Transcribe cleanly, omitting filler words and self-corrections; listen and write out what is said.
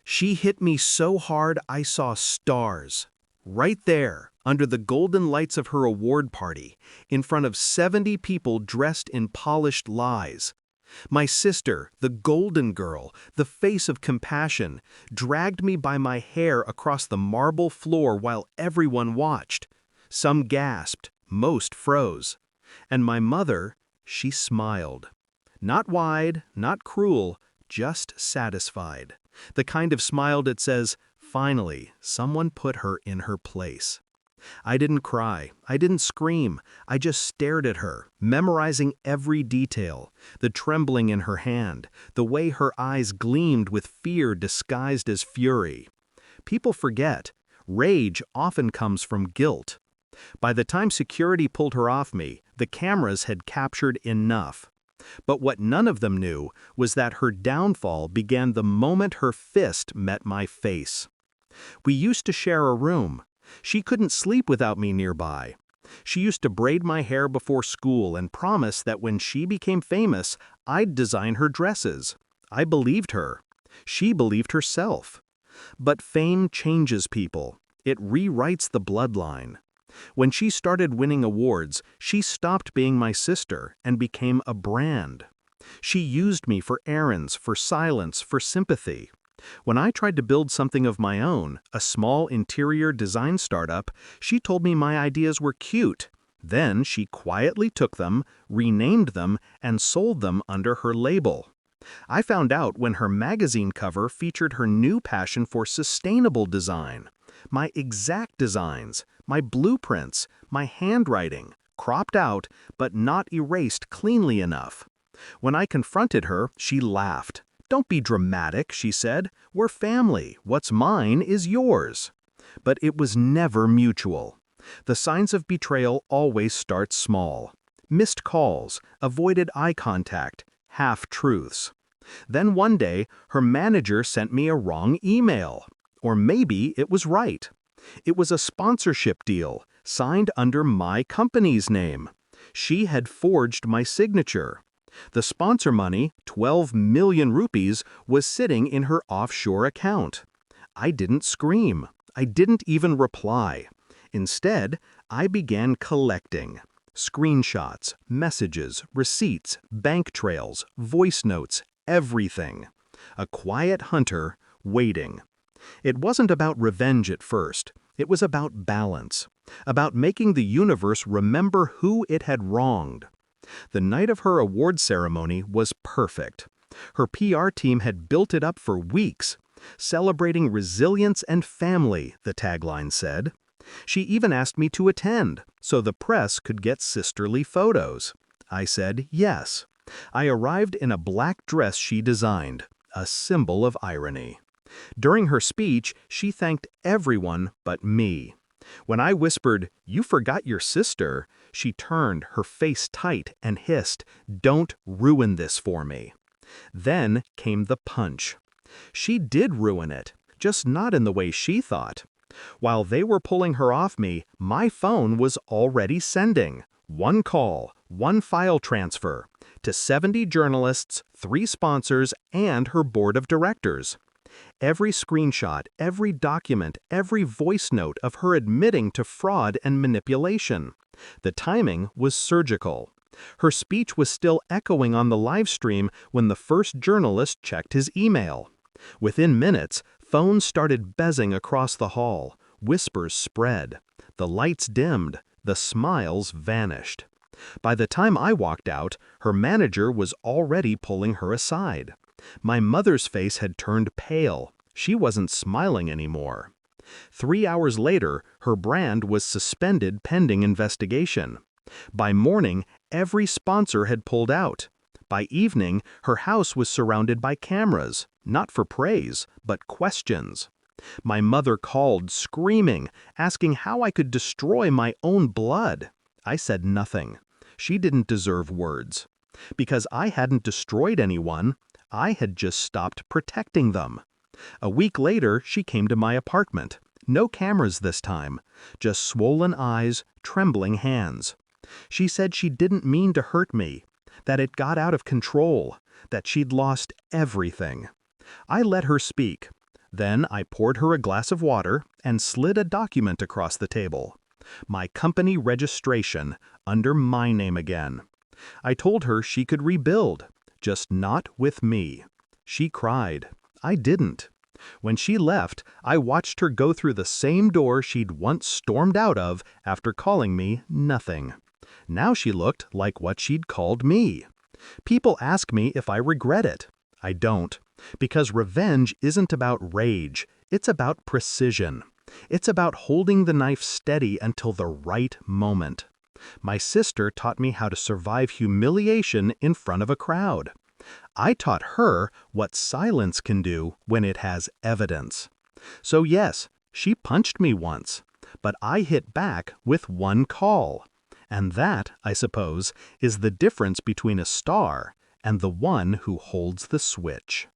She hit me so hard I saw stars. Right there, under the golden lights of her award party, in front of 70 people dressed in polished lies. My sister, the golden girl, the face of compassion, dragged me by my hair across the marble floor while everyone watched. Some gasped, most froze. And my mother, she smiled. Not wide, not cruel, just satisfied. The kind of smile that says, finally, someone put her in her place. I didn't cry, I didn't scream, I just stared at her, memorizing every detail, the trembling in her hand, the way her eyes gleamed with fear disguised as fury. People forget, rage often comes from guilt. By the time security pulled her off me, the cameras had captured enough. But what none of them knew was that her downfall began the moment her fist met my face. We used to share a room. She couldn't sleep without me nearby. She used to braid my hair before school and promise that when she became famous, I'd design her dresses. I believed her. She believed herself. But fame changes people. It rewrites the bloodline. When she started winning awards, she stopped being my sister and became a brand. She used me for errands, for silence, for sympathy. When I tried to build something of my own, a small interior design startup, she told me my ideas were cute. Then she quietly took them, renamed them, and sold them under her label. I found out when her magazine cover featured her new passion for sustainable design. My exact designs, my blueprints, my handwriting, cropped out, but not erased cleanly enough. When I confronted her, she laughed. "Don't be dramatic," she said. "We're family. What's mine is yours." But it was never mutual. The signs of betrayal always start small. Missed calls, avoided eye contact, half-truths. Then one day, her manager sent me a wrong email. Or maybe it was right. It was a sponsorship deal, signed under my company's name. She had forged my signature. The sponsor money, 12 million rupees, was sitting in her offshore account. I didn't scream. I didn't even reply. Instead, I began collecting. Screenshots, messages, receipts, bank trails, voice notes, everything. A quiet hunter, waiting. It wasn't about revenge at first. It was about balance. About making the universe remember who it had wronged. The night of her award ceremony was perfect. Her PR team had built it up for weeks. Celebrating resilience and family, the tagline said. She even asked me to attend, so the press could get sisterly photos. I said yes. I arrived in a black dress she designed, a symbol of irony. During her speech, she thanked everyone but me. When I whispered, "You forgot your sister," she turned, her face tight, and hissed, "Don't ruin this for me." Then came the punch. She did ruin it, just not in the way she thought. While they were pulling her off me, my phone was already sending. One call, one file transfer, to 70 journalists, 3 sponsors, and her board of directors. Every screenshot, every document, every voice note of her admitting to fraud and manipulation. The timing was surgical. Her speech was still echoing on the live stream when the first journalist checked his email. Within minutes, phones started buzzing across the hall. Whispers spread. The lights dimmed. The smiles vanished. By the time I walked out, her manager was already pulling her aside. My mother's face had turned pale. She wasn't smiling anymore. 3 hours later, her brand was suspended pending investigation. By morning, every sponsor had pulled out. By evening, her house was surrounded by cameras, not for praise, but questions. My mother called, screaming, asking how I could destroy my own blood. I said nothing. She didn't deserve words. Because I hadn't destroyed anyone, I had just stopped protecting them. A week later, she came to my apartment. No cameras this time, just swollen eyes, trembling hands. She said she didn't mean to hurt me, that it got out of control, that she'd lost everything. I let her speak. Then I poured her a glass of water and slid a document across the table. My company registration, under my name again. I told her she could rebuild, just not with me. She cried. I didn't. When she left, I watched her go through the same door she'd once stormed out of after calling me nothing. Now she looked like what she'd called me. People ask me if I regret it. I don't, because revenge isn't about rage, it's about precision. It's about holding the knife steady until the right moment. My sister taught me how to survive humiliation in front of a crowd. I taught her what silence can do when it has evidence. So yes, she punched me once, but I hit back with one call. And that, I suppose, is the difference between a star and the one who holds the switch.